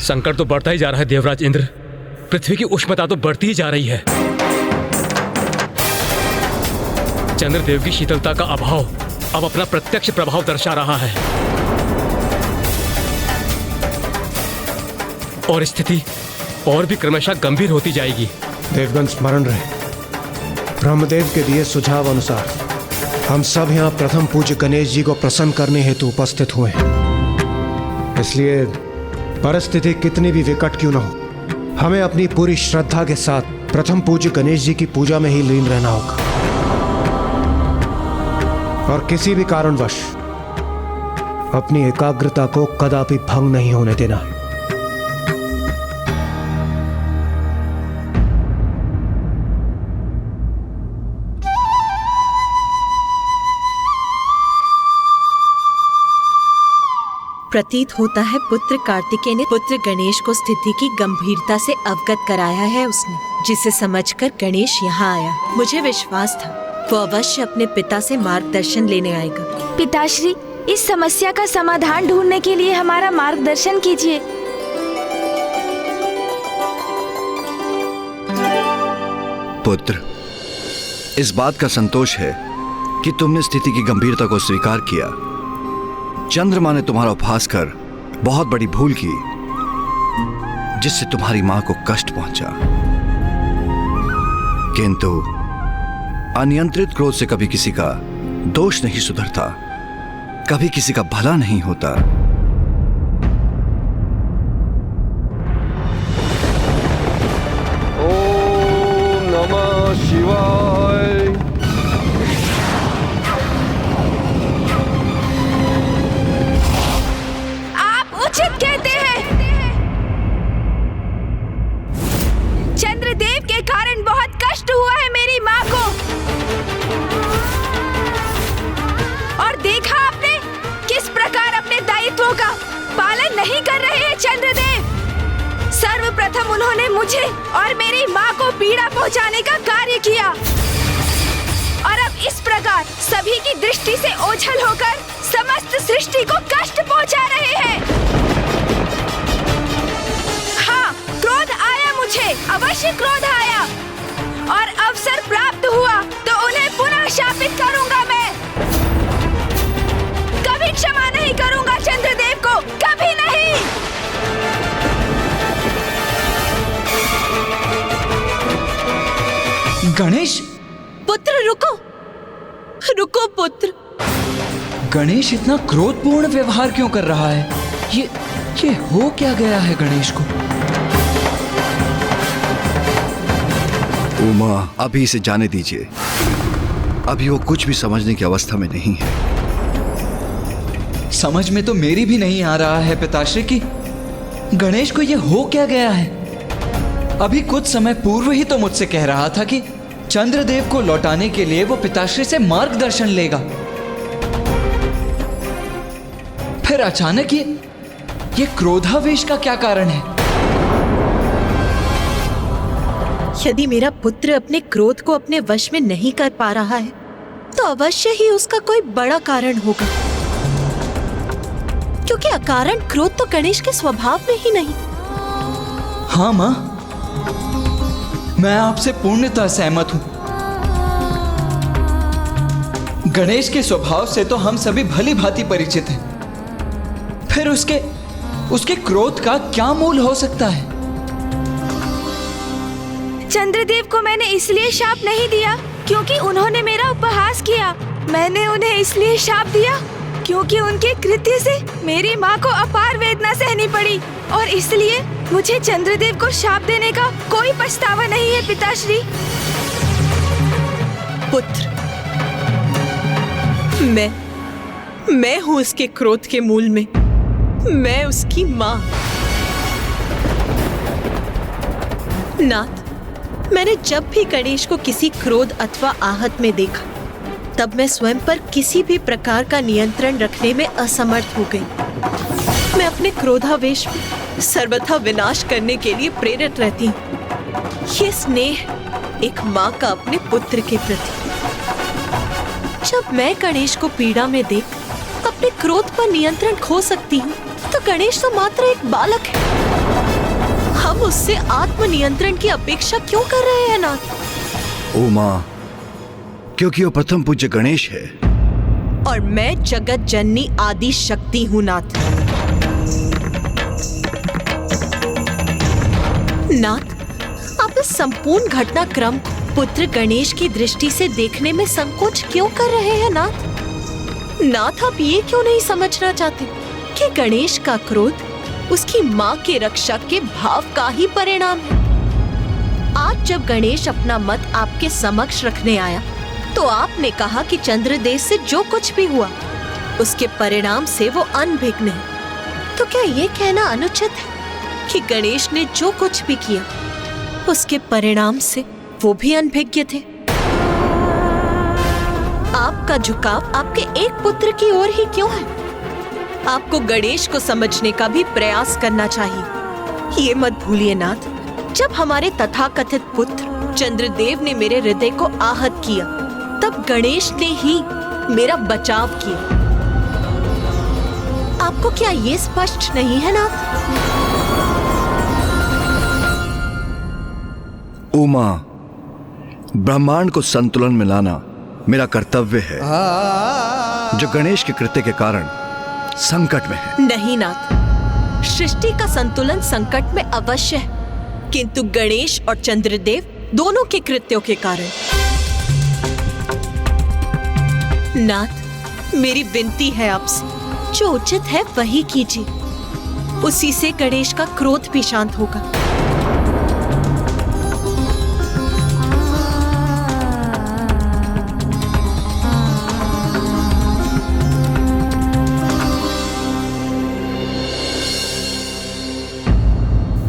संकट तो बढ़ता ही जा रहा है देवराज इंद्र। पृथ्वी की उष्णता तो बढ़ती ही जा रही है। चंद्रदेव की शीतलता का अभाव अब अपना प्रत्यक्ष प्रभाव दर्शा रहा है और स्थिति और भी क्रमशः गंभीर होती जाएगी। देवगण स्मरण रहे, ब्रह्मदेव के दिए सुझाव अनुसार हम सब यहाँ प्रथम पूज्य गणेश जी को प्रसन्न करने हेतु उपस्थित हुए हैं। इसलिए परिस्थिति कितनी भी विकट क्यों न हो, हमें अपनी पूरी श्रद्धा के साथ प्रथम पूज्य गणेश जी की पूजा में ही लीन रहना होगा और किसी भी कारणवश अपनी एकाग्रता को कदापि भंग नहीं होने देना है। प्रतीत होता है पुत्र कार्तिकेय ने पुत्र गणेश को स्थिति की गंभीरता से अवगत कराया है उसने, जिसे समझकर गणेश यहाँ आया। मुझे विश्वास था वो अवश्य अपने पिता से मार्गदर्शन लेने आएगा। पिताश्री, इस समस्या का समाधान ढूंढने के लिए हमारा मार्गदर्शन कीजिए। पुत्र, इस बात का संतोष है कि तुमने स्थिति की गंभीरता को स्वीकार किया। चंद्रमा ने तुम्हारा उपहास कर बहुत बड़ी भूल की, जिससे तुम्हारी मां को कष्ट पहुंचा। किंतु अनियंत्रित क्रोध से कभी किसी का दोष नहीं सुधरता, कभी किसी का भला नहीं होता। ओम नमः शिवाय। उचित कहते हैं। चंद्रदेव के कारण बहुत कष्ट हुआ है मेरी माँ को। और देखा आपने किस प्रकार अपने दायित्वों का पालन नहीं कर रहे हैं चंद्रदेव। सर्वप्रथम उन्होंने मुझे और मेरी माँ को पीड़ा पहुँचाने का कार्य किया और अब इस प्रकार सभी की दृष्टि से ओझल होकर समस्त सृष्टि को कष्ट पहुँचा रहे हैं। क्रोध आया, मुझे अवश्य क्रोध आया और अवसर प्राप्त हुआ तो उन्हें पुनः शापित करूंगा। मैं कभी क्षमा नहीं करूंगा चंद्रदेव को, कभी नहीं। गणेश पुत्र रुको, रुको पुत्र। गणेश इतना क्रोधपूर्ण व्यवहार क्यों कर रहा है? ये हो क्या गया है गणेश को? उमा, अभी इसे जाने दीजिए। अभी वो कुछ भी समझने की अवस्था में नहीं है। समझ में तो मेरी भी नहीं आ रहा है पिताश्री कि गणेश को ये हो क्या गया है। अभी कुछ समय पूर्व ही तो मुझसे कह रहा था कि चंद्रदेव को लौटाने के लिए वो पिताश्री से मार्गदर्शन लेगा। फिर अचानक ये क्रोधावेश का क्या कारण है? यदि मेरा पुत्र अपने क्रोध को अपने वश में नहीं कर पा रहा है तो अवश्य ही उसका कोई बड़ा कारण होगा, क्योंकि अकारण क्रोध तो गणेश के स्वभाव में ही नहीं। हाँ माँ, मैं आपसे पूर्णतः सहमत हूं। गणेश के स्वभाव से तो हम सभी भली भांति परिचित हैं। फिर उसके क्रोध का क्या मूल हो सकता है? चंद्रदेव को मैंने इसलिए शाप नहीं दिया क्योंकि उन्होंने मेरा उपहास किया। मैंने उन्हें इसलिए शाप दिया क्योंकि उनके कृत्य से मेरी माँ को अपार वेदना सहनी पड़ी, और इसलिए मुझे चंद्रदेव को शाप देने का कोई पछतावा नहीं है पिताश्री। पुत्र, मैं हूँ उसके क्रोध के मूल में। मैं उसकी माँ। नाथ, मैंने जब भी गणेश को किसी क्रोध अथवा आहत में देखा तब मैं स्वयं पर किसी भी प्रकार का नियंत्रण रखने में असमर्थ हो गई। मैं अपने क्रोधावेश में सर्वथा विनाश करने के लिए प्रेरित रहती हूँ। ये स्नेह एक माँ का अपने पुत्र के प्रति। जब मैं गणेश को पीड़ा में देख अपने क्रोध पर नियंत्रण खो सकती हूँ तो गणेश तो मात्र एक बालक है। हम उससे आत्मनियंत्रण की अपेक्षा क्यों कर रहे हैं नाथ? ओ माँ, क्योंकि वो प्रथम पूज्य गणेश है और मैं जगत जननी आदि शक्ति हूं नाथ। नाथ, आप इस संपूर्ण घटनाक्रम को पुत्र गणेश की दृष्टि से देखने में संकोच क्यों कर रहे हैं नाथ? नाथ, आप ये क्यों नहीं समझना चाहते कि गणेश का क्रोध उसकी माँ के रक्षा के भाव का ही परिणाम है? आज जब गणेश अपना मत आपके समक्ष रखने आया तो आपने कहा कि चंद्रदेव से जो कुछ भी हुआ उसके परिणाम से वो अनभिज्ञ है। तो क्या ये कहना अनुचित है कि गणेश ने जो कुछ भी किया उसके परिणाम से वो भी अनभिज्ञ थे? आपका झुकाव आपके एक पुत्र की ओर ही क्यों है? आपको गणेश को समझने का भी प्रयास करना चाहिए। ये मत भूलिए नाथ, जब हमारे तथाकथित पुत्र चंद्रदेव ने मेरे हृदय को आहत किया तब गणेश ने ही मेरा बचाव किया। आपको क्या ये स्पष्ट नहीं है नाथ? उमा, ब्रह्मांड को संतुलन में लाना मेरा कर्तव्य है, जो गणेश के कृत्य के कारण संकट में है। नहीं नाथ, सृष्टि का संतुलन संकट में अवश्य है, किंतु गणेश और चंद्रदेव दोनों के कृत्यों के कारण। नाथ, मेरी विनती है आपसे, जो उचित है वही कीजिए। उसी से गणेश का क्रोध भी शांत होगा।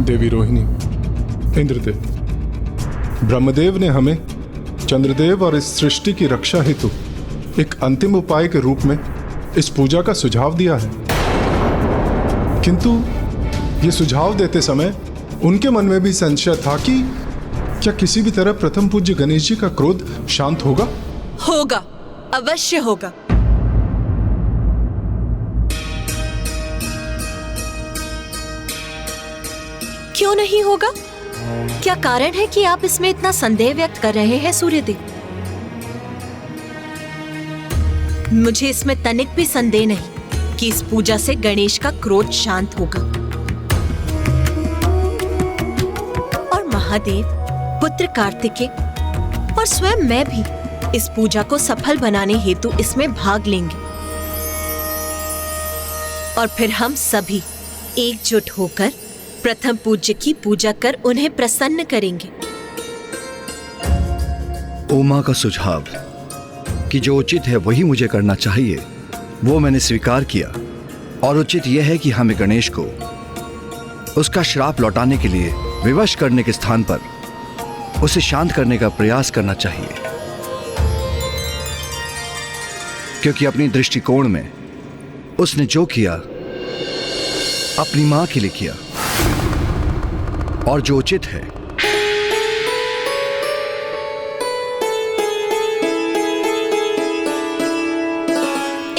देवी रोहिणी, इंद्रदेव, ब्रह्मदेव ने हमें चंद्रदेव और इस सृष्टि की रक्षा हेतु एक अंतिम उपाय के रूप में इस पूजा का सुझाव दिया है, किंतु ये सुझाव देते समय उनके मन में भी संशय था कि क्या किसी भी तरह प्रथम पूज्य गणेश जी का क्रोध शांत होगा? होगा, अवश्य होगा। क्यों नहीं होगा? क्या कारण है कि आप इसमें इतना संदेह व्यक्त कर रहे हैं सूर्यदेव? मुझे इसमें तनिक भी संदेह नहीं कि इस पूजा से गणेश का क्रोध शांत होगा और महादेव, पुत्र कार्तिकेय और स्वयं मैं भी इस पूजा को सफल बनाने हेतु इसमें भाग लेंगे और फिर हम सभी एकजुट होकर प्रथम पूज्य की पूजा कर उन्हें प्रसन्न करेंगे। उमा का सुझाव कि जो उचित है वही मुझे करना चाहिए, वो मैंने स्वीकार किया, और उचित यह है कि हमें गणेश को उसका श्राप लौटाने के लिए विवश करने के स्थान पर उसे शांत करने का प्रयास करना चाहिए, क्योंकि अपनी दृष्टिकोण में उसने जो किया अपनी मां के लिए किया, और जो उचित है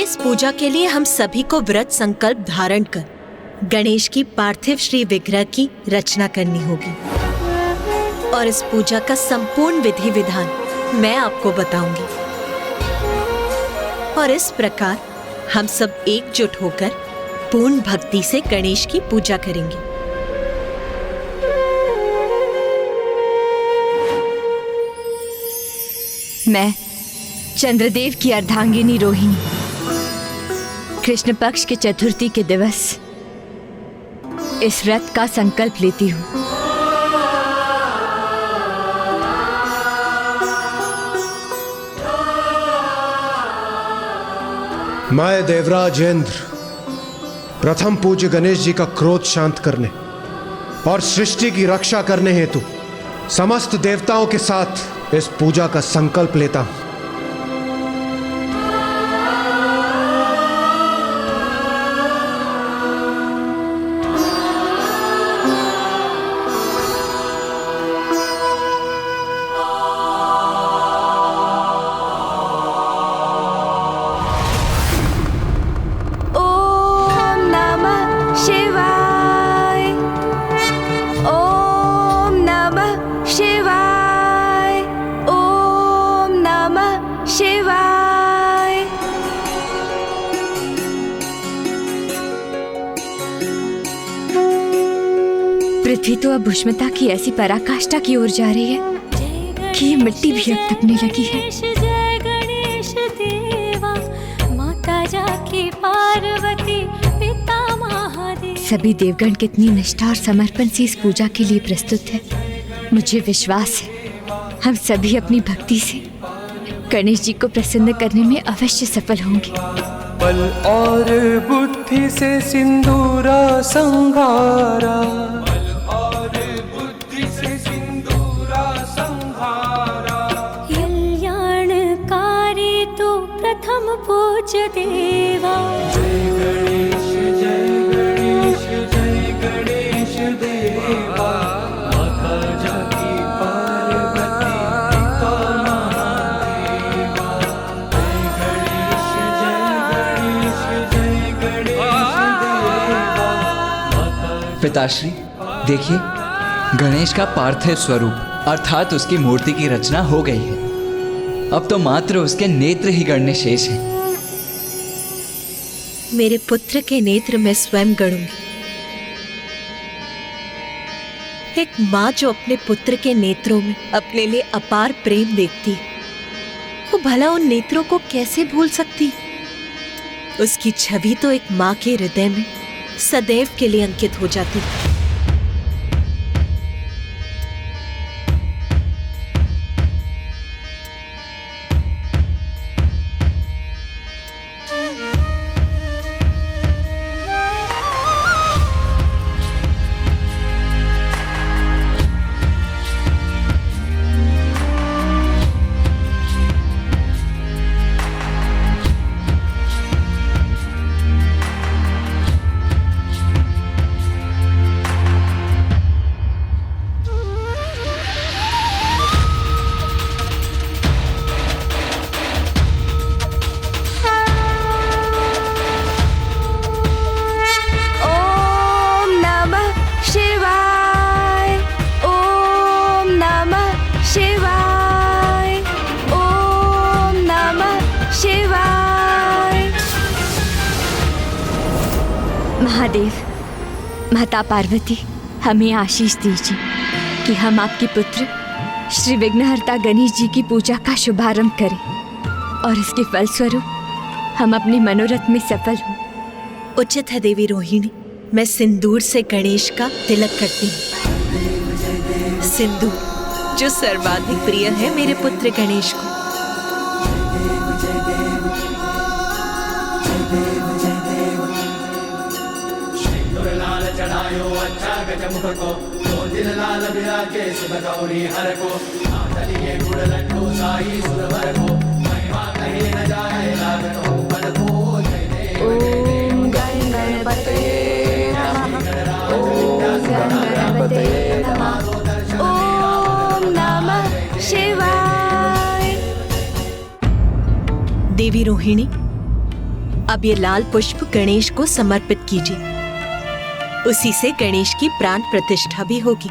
इस पूजा के लिए हम सभी को व्रत संकल्प धारण कर गणेश की पार्थिव श्री विग्रह की रचना करनी होगी और इस पूजा का संपूर्ण विधि विधान मैं आपको बताऊंगी और इस प्रकार हम सब एकजुट होकर पूर्ण भक्ति से गणेश की पूजा करेंगे। मैं चंद्रदेव की अर्धांगिनी रोहिणी कृष्ण पक्ष के चतुर्थी के दिवस इस व्रत का संकल्प लेती हूँ। मैं देवराज इंद्र प्रथम पूज्य गणेश जी का क्रोध शांत करने और सृष्टि की रक्षा करने हेतु समस्त देवताओं के साथ इस पूजा का संकल्प लेता हूं। ओम नमः शिवाय। ओम पृथ्वी तो अब उष्णता की ऐसी पराकाष्ठा की ओर जा रही है कि ये मिट्टी भी अब तपने लगी है। जय गणेश देवा, माता जाकी पार्वती, पिता महादेव। सभी देवगण कितनी निष्ठा और समर्पण से इस पूजा के लिए प्रस्तुत है। मुझे विश्वास है हम सभी अपनी भक्ति से गणेश जी को प्रसन्न करने में अवश्य सफल होंगे। बल और बुद्धि से सिंदूरा संघारा, कल्याणकारी तो प्रथम पूज्य देवा। जय गणेश जय गणेश जय गणेश देवा, माता जाकी पार्वती, पिता महादेवा। जय गणेश जय गणेश देवा, माता। पिताश्री देखिए, गणेश का पार्थिव स्वरूप अर्थात उसकी मूर्ति की रचना हो गई है। अब तो मात्र उसके नेत्र ही गणने शेष हैं। मेरे पुत्र के नेत्र मैं स्वयं गढ़ूंगी। एक माँ जो अपने पुत्र के नेत्रों में अपने लिए अपार प्रेम देखती है, वो भला उन नेत्रों को कैसे भूल सकती? उसकी छवि तो एक माँ के हृदय में सदैव के लिए अंकित हो जाती है। महादेव, माता पार्वती, हमें आशीष दीजिए कि हम आपके पुत्र श्री विघ्नहर्ता गणेश जी की पूजा का शुभारंभ करें और इसके फलस्वरूप हम अपने मनोरथ में सफल हों। उचित है देवी रोहिणी, मैं सिंदूर से गणेश का तिलक करती हूँ। सिंदूर जो सर्वाधिक प्रिय है मेरे पुत्र गणेश को। चढ़ायो अच्छा गजमुख को, दो दिन लाल विराजे सुध गौरी हर को। चलिए गुड़ लड्डू साई सुरभर को, महिमा कहीं न जाए लागत हो पद को। ओम गण गणपते नमः, ओम गण गणपते नमः, ओम नमः शिवाय। देवी रोहिणी, अब ये लाल पुष्प गणेश को समर्पित कीजिए। उसी से गणेश की प्राण प्रतिष्ठा भी होगी।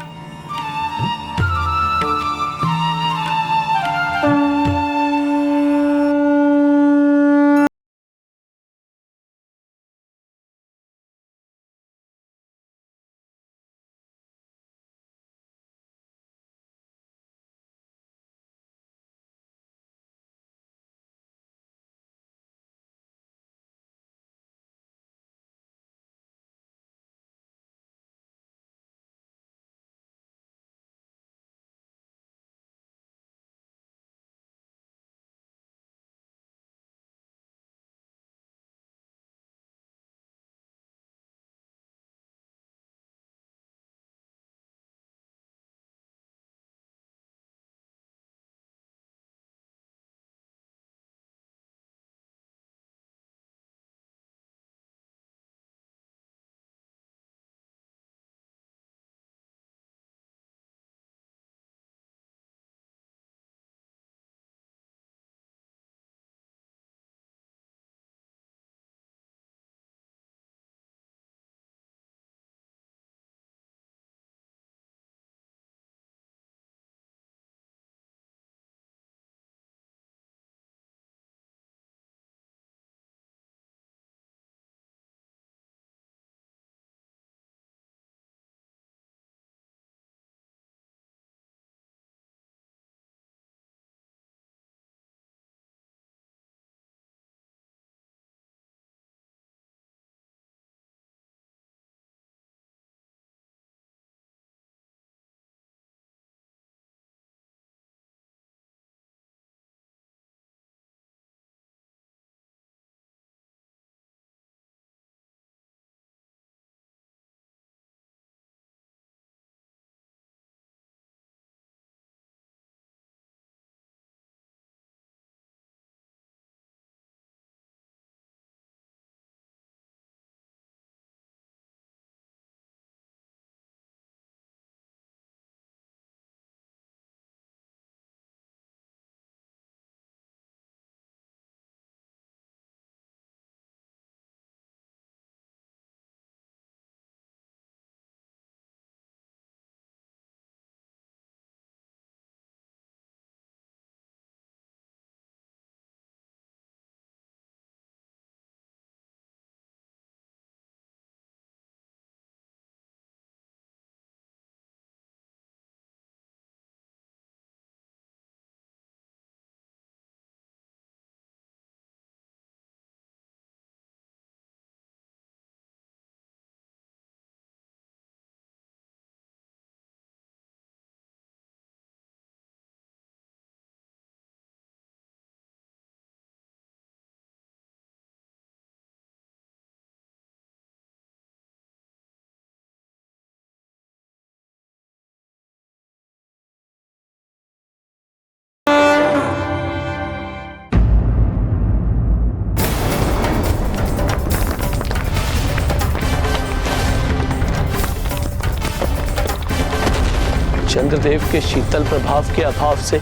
चंद्रदेव के शीतल प्रभाव के अभाव से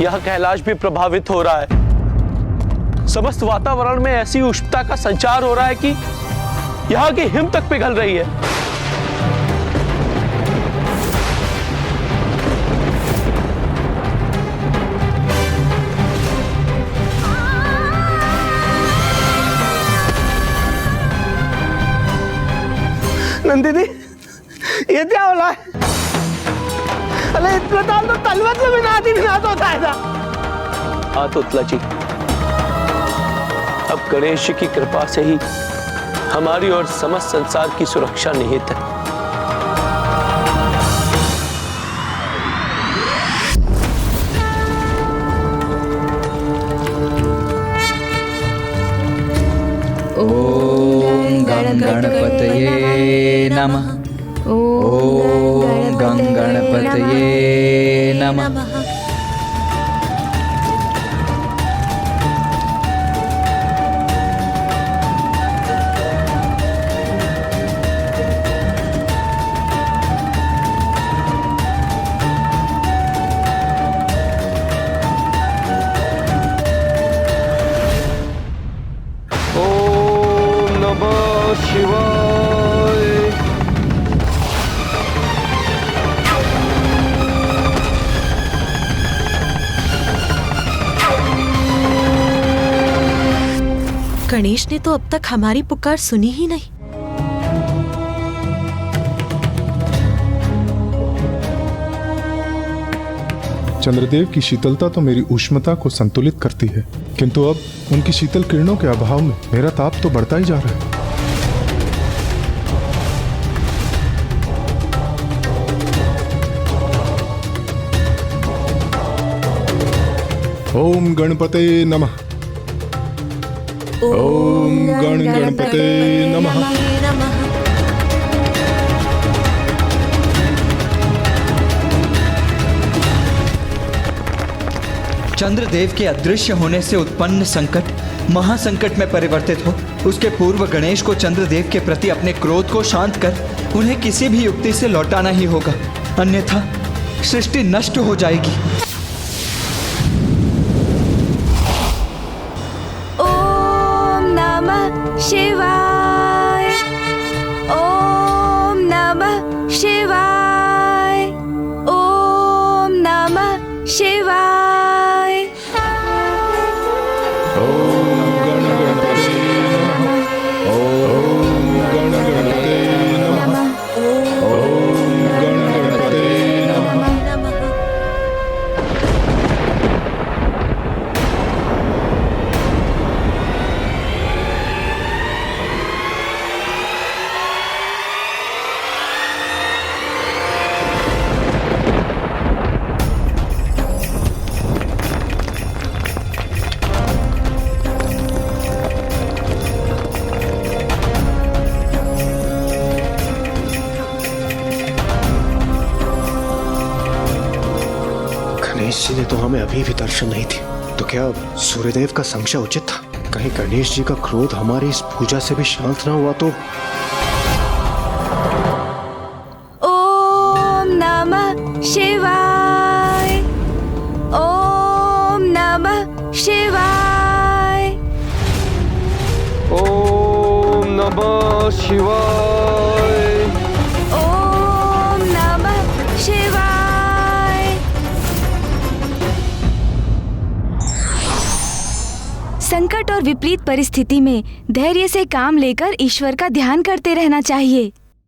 यह कैलाश भी प्रभावित हो रहा है। समस्त वातावरण में ऐसी उष्णता का संचार हो रहा है कि यहाँ की हिम तक पिघल रही है। नंदिनी, ये क्या हो रहा है? अरे इतना ताल तो तलवत में विनाश होता है ना। हाँ तुतला जी, अब गणेश जी की कृपा से ही हमारी और समस्त संसार की सुरक्षा निहित है। ओम गं गणपतये नमः। ओम गं गणपतये नमः। ओम नमः शिवाय। गणेश ने तो अब तक हमारी पुकार सुनी ही नहीं। चंद्रदेव की शीतलता तो मेरी उष्णता को संतुलित करती है, किंतु अब उनकी शीतल किरणों के अभाव में मेरा ताप तो बढ़ता ही जा रहा है। ओम गणपते नमः। ओम गणपते नमः। चंद्रदेव के अदृश्य होने से उत्पन्न संकट महासंकट में परिवर्तित हो, उसके पूर्व गणेश को चंद्रदेव के प्रति अपने क्रोध को शांत कर उन्हें किसी भी युक्ति से लौटाना ही होगा, अन्यथा सृष्टि नष्ट हो जाएगी। ओम नमः शिवाय। ओम नमः शिवाय। ओम नमः शिवाय। गणेश जी ने तो हमें अभी भी दर्शन नहीं दी, तो क्या सूर्यदेव का संशय उचित था? कहीं गणेश जी का क्रोध हमारी इस पूजा से भी शांत ना हुआ तो? ओम नमः शिवाय। ओम नमः शिवाय। ओम नमः शिवाय। ओम नमः शिवाय। संकट और विपरीत परिस्थिति में धैर्य से काम लेकर ईश्वर का ध्यान करते रहना चाहिए।